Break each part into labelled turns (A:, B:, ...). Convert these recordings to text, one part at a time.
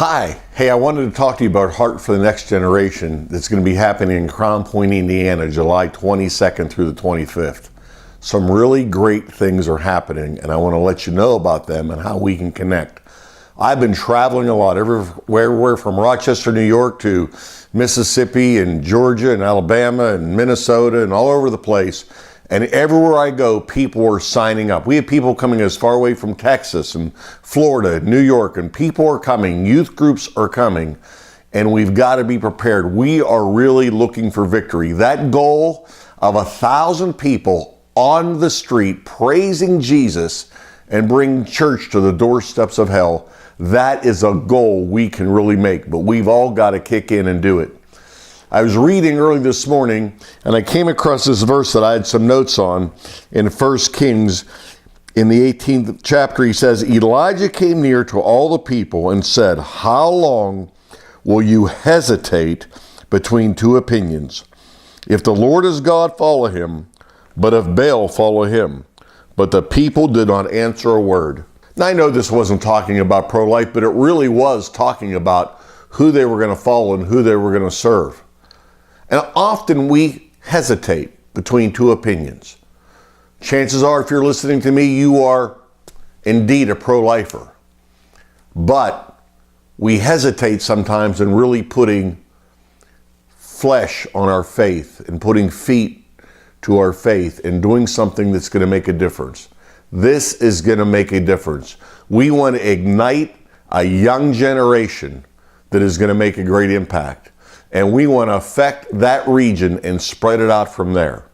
A: Hi. Hey, I wanted to talk to you about Heart for the Next Generation that's going to be happening in Crown Point, Indiana, July 22nd through the 25th. Some really great things are happening, and I want to let you know about them and how we can connect. I've been traveling a lot, everywhere from Rochester, New York to Mississippi and Georgia and Alabama and Minnesota and all over the place. And everywhere I go, people are signing up. We have people coming as far away from Texas and Florida, New York, and people are coming. Youth groups are coming, and we've got to be prepared. We are really looking for victory. That goal of 1,000 people on the street praising Jesus and bringing church to the doorsteps of hell, that is a goal we can really make, but we've all got to kick in and do it. I was reading early this morning, and I came across this verse that I had some notes on in 1 Kings. In the 18th chapter, he says, Elijah came near to all the people and said, how long will you hesitate between two opinions? If the Lord is God, follow him, but if Baal, follow him. But the people did not answer a word. Now, I know this wasn't talking about pro-life, but it really was talking about who they were going to follow and who they were going to serve. And often we hesitate between two opinions. Chances are, if you're listening to me, you are indeed a pro-lifer. But we hesitate sometimes in really putting flesh on our faith and putting feet to our faith and doing something that's going to make a difference. This is going to make a difference. We want to ignite a young generation that is going to make a great impact. And we want to affect that region and spread it out from there.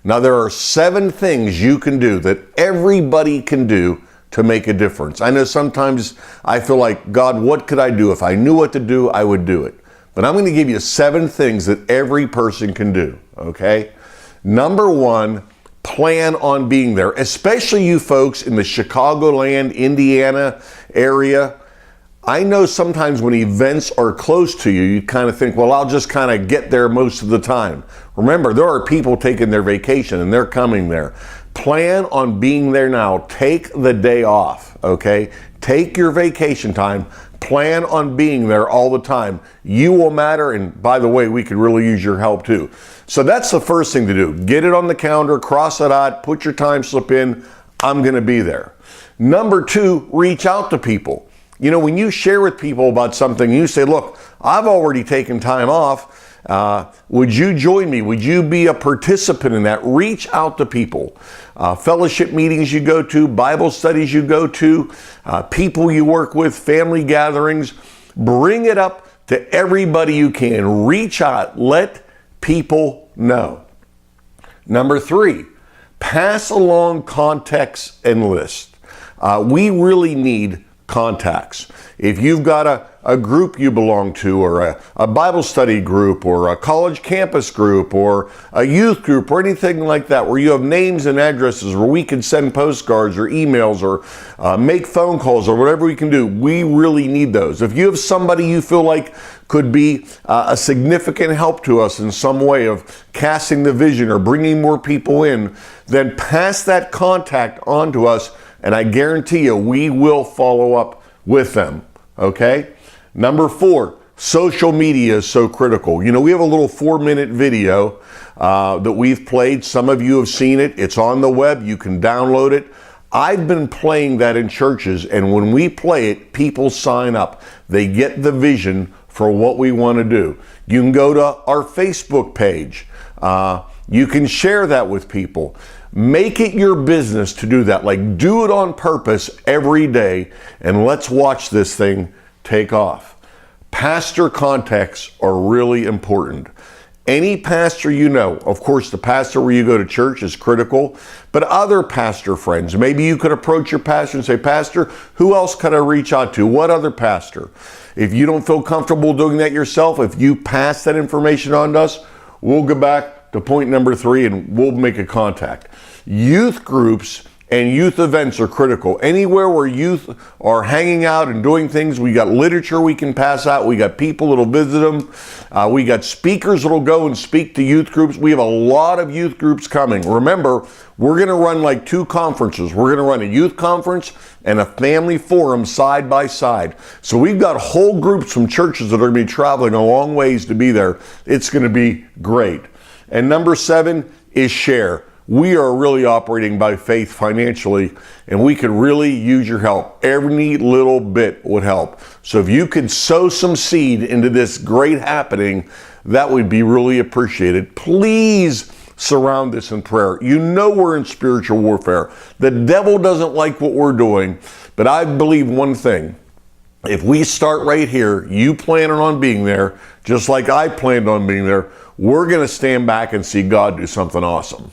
A: Now, there are 7 things you can do that everybody can do to make a difference. I know sometimes I feel like, God, what could I do? If I knew what to do, I would do it. But I'm going to give you 7 things that every person can do, okay? Number 1, plan on being there, especially you folks in the Chicagoland, Indiana area. I know sometimes when events are close to you, you kind of think, well, I'll just kind of get there most of the time. Remember, there are people taking their vacation and they're coming there. Plan on being there now. Take the day off, okay? Take your vacation time. Plan on being there all the time. You will matter, and by the way, we could really use your help too. So that's the first thing to do. Get it on the calendar, cross it out, put your time slip in. I'm going to be there. Number 2, reach out to people. You know, when you share with people about something, you say, look, I've already taken time off. Would you join me? Would you be a participant in that? Reach out to people. Fellowship meetings you go to, Bible studies you go to, people you work with, family gatherings. Bring it up to everybody you can. Reach out. Let people know. Number 3, pass along contacts and lists. We really need contacts. If you've got a group you belong to, or a Bible study group, or a college campus group, or a youth group, or anything like that, where you have names and addresses where we can send postcards or emails or make phone calls or whatever we can do, we really need those. If you have somebody you feel like could be a significant help to us in some way of casting the vision or bringing more people in, then pass that contact on to us, and I guarantee you we will follow up with them, okay? Number 4, social media is so critical. You know, we have a little 4-minute video that we've played. Some of you have seen it. It's on the web. You can download it. I've been playing that in churches, and when we play it, people sign up. They get the vision for what we want to do. You can go to our Facebook page. You can share that with people. Make it your business to do that. Like, do it on purpose every day, and let's watch this thing take off. Pastor contacts are really important. Any pastor you know, of course, the pastor where you go to church is critical, but other pastor friends, maybe you could approach your pastor and say, Pastor, who else could I reach out to? What other pastor? If you don't feel comfortable doing that yourself, if you pass that information on to us, we'll go back to point number 3 and we'll make a contact. Youth groups and youth events are critical. Anywhere where youth are hanging out and doing things, we got literature we can pass out. We got people that'll visit them. We got speakers that'll go and speak to youth groups. We have a lot of youth groups coming. Remember, we're going to run like 2 conferences. We're going to run a youth conference and a family forum side by side. So we've got whole groups from churches that are going to be traveling a long ways to be there. It's going to be great. And number 7 is share. We are really operating by faith financially, and we could really use your help. Every little bit would help. So if you could sow some seed into this great happening, that would be really appreciated. Please surround us in prayer. You know we're in spiritual warfare. The devil doesn't like what we're doing, but I believe one thing. If we start right here, you planning on being there, just like I planned on being there, we're going to stand back and see God do something awesome.